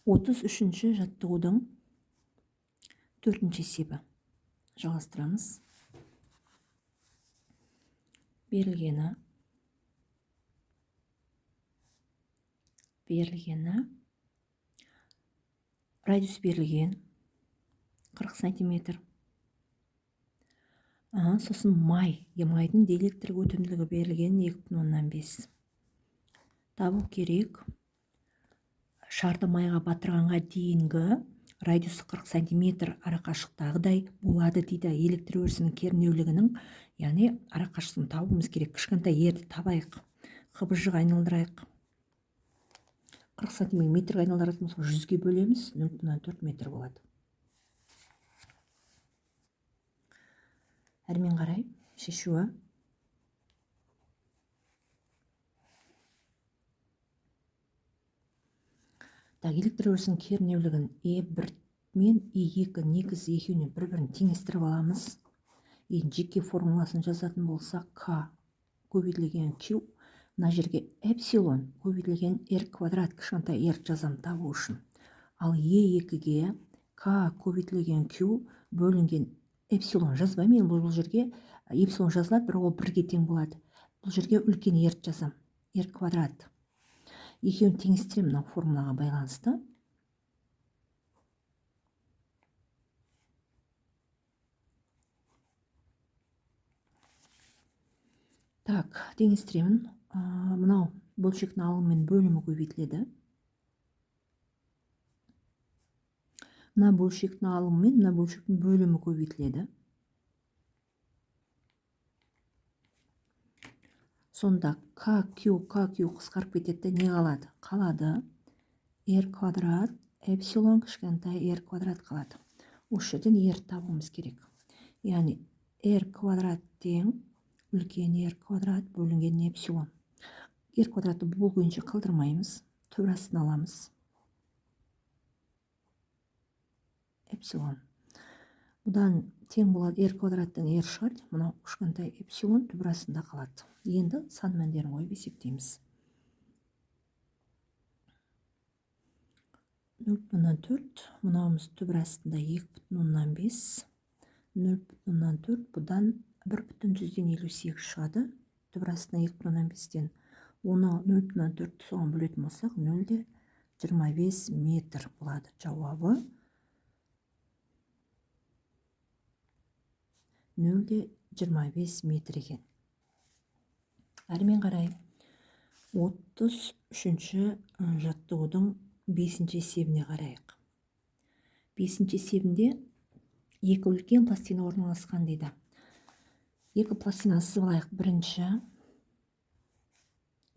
33-ші жаттығудың 4-ші есебі. Жалғастырамыз. Берілгені радиус берілген 40 сантиметр. Сосын майдың диэлектрлік өтімділігі берілген 2,5. Табу керек. Шарды майға батырғанға дейінгі радиусы 40 сантиметр арақашықтағыдай болады дейді. Электр өрісінің кернеулігінің, яғни арақашықтығын табуымыз керек. Кішкентай ерді табайық. Қыбыжық айналдырайық. 40 сантиметрге айналдыратын болсақ 100-ге бөлеміз, 0,4 метр болады. Әрмен қарай шешуі. Электр өрісінің кернеулігін E1 мен E2 негіз екеуіне бір-бірін теңестіріп аламыз. Жеке формуласын жазатын болсақ, К көбейтілген Q, мына жерге эпсилон көбейтілген R квадрат кішкентай R жазам табу үшін. Ал E2-ге К көбейтілген Q бөлінген эпсилон жазбаймын. Бұл жерге эпсилон жазылады, бірақ ол 1-ге тең болады. Бұл жерге үлкен R жазам. R квадрат. Екеуін теңестіремін мына формулаға байланысты. Теңестіремін. Мынау бөлшектің алымымен бөлімі көбейтіледі. Мына бөлшектің алымымен мына бөлшектің бөлімі көбейтіледі. Сонда KQ қысқарып кетеді, не қалады? Қалады R квадрат, эпсилон кішкентай R квадрат қалады. Осы жерден R табуымыз керек. Яғни R квадрат тең үлкен R квадрат бөлінген эпсилон. R квадратты бұл бойынша қалдырмаймыз. Төбрасын аламыз. Эпсилон. Бұдан тең болады R квадраттың R шығады. Мынау кішкентай эпсилон төбрасында қалады. Енді сан мәндерін қойып есептейміз. 0,4, мынауымыз төбрасында 2,5, 0,4, бұдан 1,158 шығады. Төбрасында 2,5-тен. Оны 0,4 соған бөлетін болсақ, 0,25 метр болады. Жауабы 0,25 метр екен. Әрмен қарай 33-ші жаттығудың 5-ші есебіне қарайық. 5-ші есебінде екі үлкен пластина орналасқан дейді. Екі пластина сызып алайық. Бірінші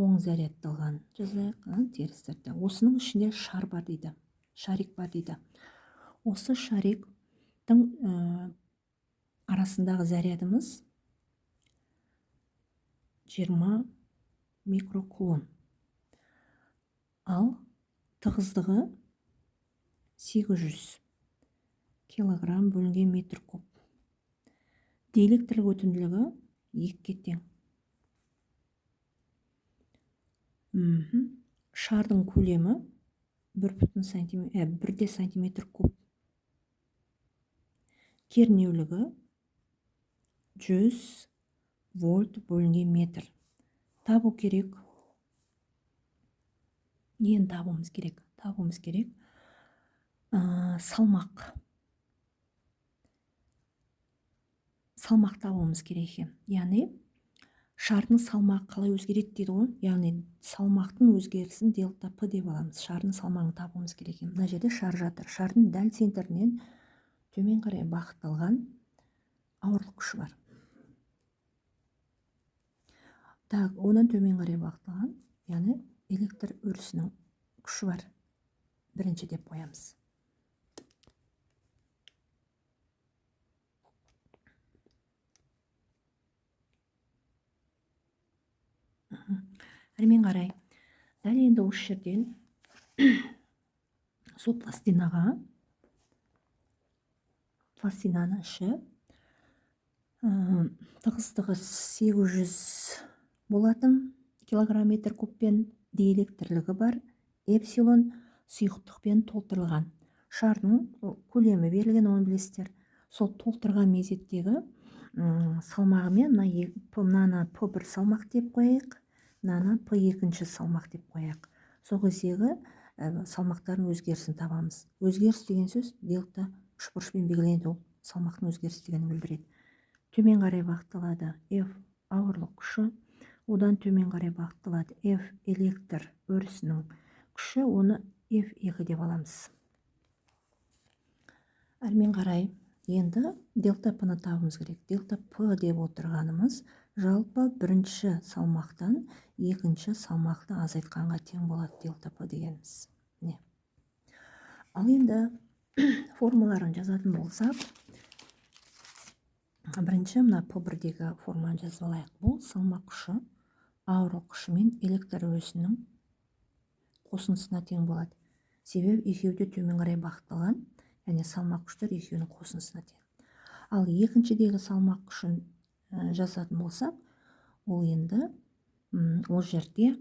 оң зарядталған жазайық, теріс зарядта. Осының ішінде шар бар дейді. Шарик бар дейді. Осы шариктің арасындағы зарядымыз 20 микрокулон. Ал тығыздығы 800 килограмм бөлінген метр куб. Диэлектрлік өтімділігі 2-ге тең. Шардың көлемі 1 сантиметр куб. Кернеулігі 100 вольт бөлінген метр. Табу керек. Нені табуымыз керек? Табуымыз керек. Салмақ. Салмақ табуымыз керек. Яғни шардың салмағы қалай өзгереді дейді ғой. Яғни салмақтың өзгерісін дельта П деп аламыз. Шардың салмағын табуымыз керек. Мына жерде шар жатыр. Шардың дәл центрінен төмен қарай бағытталған ауырлық күші бар. Онан төмен қарай бағытталған, яғни электр өрісінің күші бар. Бірінші деп қоямыз. Әрмен қарай. Дәл енді осы жерден сол пластинаның іші тығыздығы 800 болатын килограмм метр кубпен диэлектрлігі бар эпсилон. сұйықтықпен толтырылған. Шардың көлемі берілген, оны білесіздер. Сол толтырған мезеттегі салмағымен мынаны P1 салмақ деп қояйық, мынаны P2 салмақ деп қояйық. Сол кездегі салмақтардың өзгерісін табамыз. Өзгеріс деген сөз делта үшбұрышпен белгіленеді, ол салмақтың өзгеріс дегенін білдіреді. Төмен қарай бағытталады F ауырлық күші, одан төмен қарай бағытталады F электр өрісінің күші, оны F2 деп аламыз. Әрмен қарай енді делта P-ны табуымыз керек. Делта P деп отырғанымыз жалпы бірінші салмақтан екінші салмақты азайтқанға тең болады делта P дегеніміз. Ал енді формуларын жазатын болсақ, бірінші мына P1-дегі формуланы жазып алайық. Бұл салмақ күші ауырлық күші мен электр өрісінің қосындысына тең болады. Себебі екеуі де төмен қарай бағытталған, яғни салмақ күштер екеуінің қосындысына тең. Ал екіншідегі салмақ күшін жазатын болсақ, ол енді ол жерде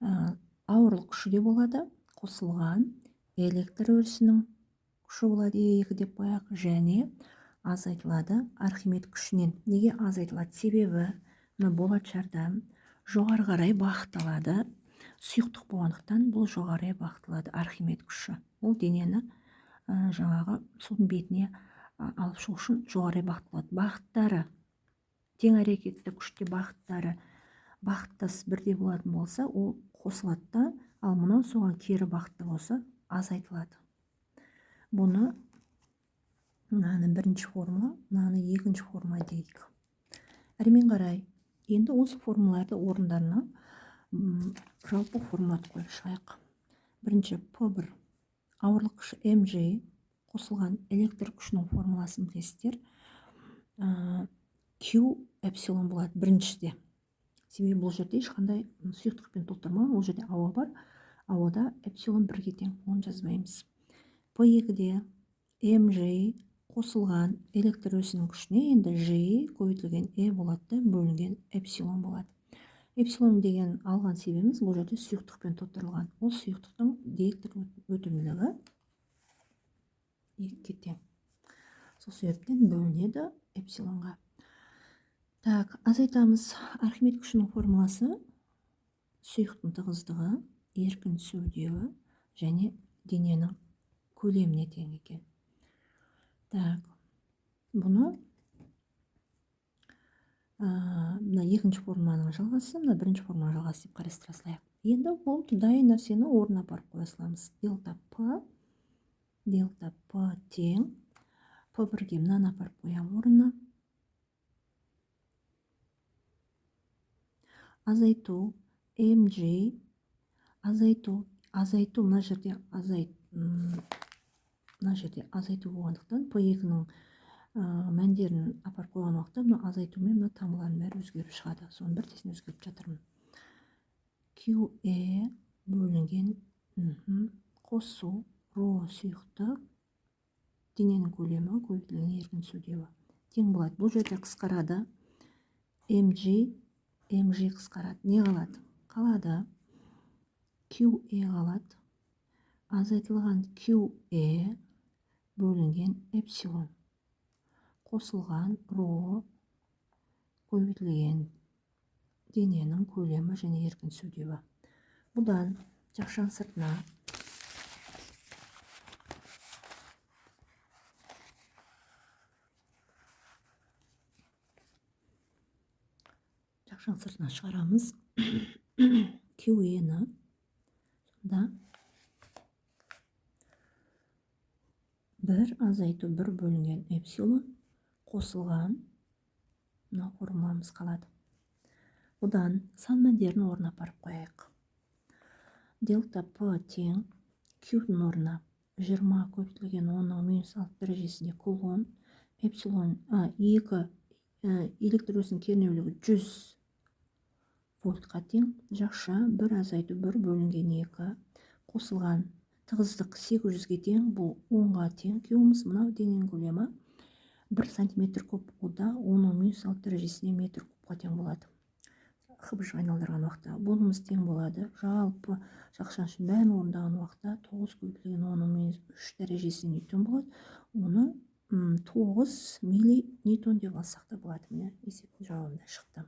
ауырлық күші де болады, қосылған электр өрісінің күші болады E2 деп қояйық, және азайтылады Архимед күшінен. Неге азайтылады? Себебі болат шарда жоғары қарай бағытталады. Сұйықтық болғандықтан бұл жоғары бағытталады Архимед күші. Ол денені жаңағы судың бетіне алып шығу үшін жоғары бағытталады. Бағыттары тең әрекетті күште бағыттас бірдей болатын болса, ол қосылады да, ал мынау соған кері бағытта болса азайтылады. Бұны мынаны бірінші формула, мынаны екінші формула дейік. Әрмен қарай енді осы формулаларды орындарына жалпы формуланы қойып шығайық. Бірінші P1 ауырлық күші mg қосылған электр күшінің формуласын білесіздер. Q эпсилон болады біріншіде. Себебі бұл жерде ешқандай сұйықтықпен толтырмаған, ол жерде ауа бар. Ауада эпсилон 1-ге тең, оны жазбаймыз. P2-де mg қосылған электр өрісінің күшіне енді G көбейтілген E болады, бөлінген эпсилон болады. Эпсилон деген алған себебіміз бұл жерде сұйықтықпен толтырылған. Ол сұйықтықтың диэлектр өтімділігі 2-ге тең. Сол себептен бөлінеді эпсилонға. Так, азайтамыз. Архимед күшінің формуласы сұйықтың тығыздығы, еркін сөндеуі және дененің көлеміне тең екен. Так, бұны мына екінші формуланың жалғасы, мына бірінші формуланың жалғасы деп қарастыра салайық. Енді ол дайын нәрсені орнына апарып қоя саламыз. Делта P тең P1-ге мынаны апарып қоямын орнына. Азайту mg, азайту мына жерде азайту болғандықтан P2-ның мәндерін апарып қойған уақытта мына азайту мен мына тамырлардың бәрі өзгеріп шығады. Соның бір тесін өзгеріп жатырмын. QE бөлінген қосу ро сұйықтық дененің көлемі көбейтілген еркін сөндеуі тең болады. Бұл жерде қысқарады mg қысқарады. Не қалады? Қалады QE қалады. Азайтылған QE бөлінген эпсилон қосылған ро көбейтілген дененің көлемі және еркін сөндеуі. Бұдан жақшаң сыртына шығарамыз. QE-ні сонда 1 азайту 1 бөлінген эпсилон қосылған мына формуламыз қалады. Бұдан сан мәндерін орнына апарып қояйық. Делта P тең Q-дің орнына 20 көбейтілген 10⁻⁶ дәрежесінде кулон, эпсилон 2 электр өрісінің кернеулігі 100 вольтқа тең, жақша 1 азайту 1 бөлінген 2 қосылған тығыздық 800-ге тең, бұл 10-ға тең. Q-мыз мынау дененің көлемі 1 сантиметр куб, ода 10⁻⁶ дәрежесіне метр кубқа тең болады. хбж айналдырған уақытта бұнымыз тең болады. Жалпы жақшаншын бәрін орындаған уақытта 9 көбейтілген 10 - 3 дәрежесі ньютон болады. Оны 9 милли ньютон деп алсақ та болады. Міне есептің жауабында шықты.